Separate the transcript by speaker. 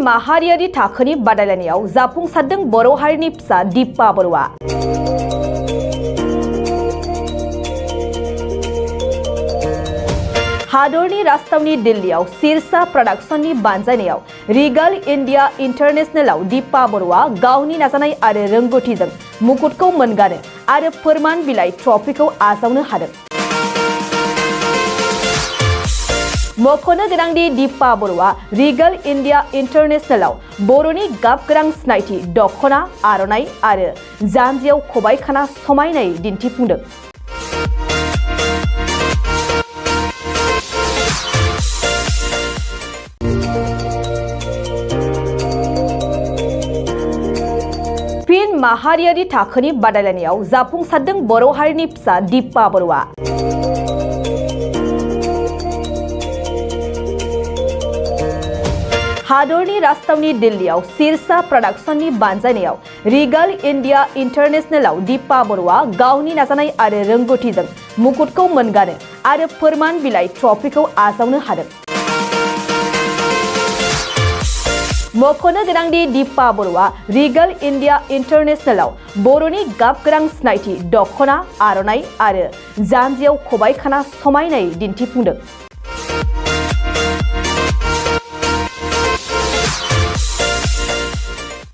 Speaker 1: माहारियारि थाखोनि बादायलायनायाव जाफुंसारदों बर' हारिनि फिसा दिपा बर'आ। हादरनि राजथावनि दिल्लीआव सिरसा प्रडाक्शननि बानजायनायाव रिगाल इंडिया इंटरनेशनलाव दिपा बर'आ गावनि नाजानाय आरो रोंगौथिजों मुकुटखौ मोनगानो आरो फोरमान बिलाइ ट्रफिखौ आजावनो हादों। मख'नो गोनांदि दिपा बर'आ रिगाल इंडिया इंटरनेशनलाव बर'नि गाबगोनां सिनायथि दखना, आर'नाइ आरो जानजियाव खबाइ खाना समायनायै दिन्थिफुंदों। फिन माहारियारि थाखोनि बादायलायनायाव जाफुंसारदों बर' हारिनि फिसा दिपा बर'आ। हादरनि राजथावनि दिल्लीआव सिरसा प्रडाक्शननि बानजायनायाव रिगाल इंडिया इंटरनेशनलाव दिपा बर'आ गावनि नाजानाय आरो रोंगौथिजों मुकुटखौ मोनगानो आरो फोरमान बिलाइ ट्रफिखौ आजावनो हादों। मख'नो गोनांदि दिपा बर'आ रिगाल इंडिया इंटरनेशनलाव बर'नि गाबगोनां सिनायथि दखना, आर'नाइ आरो जानजियाव खबाइ खाना समायनायै दिन्थिफुंदों।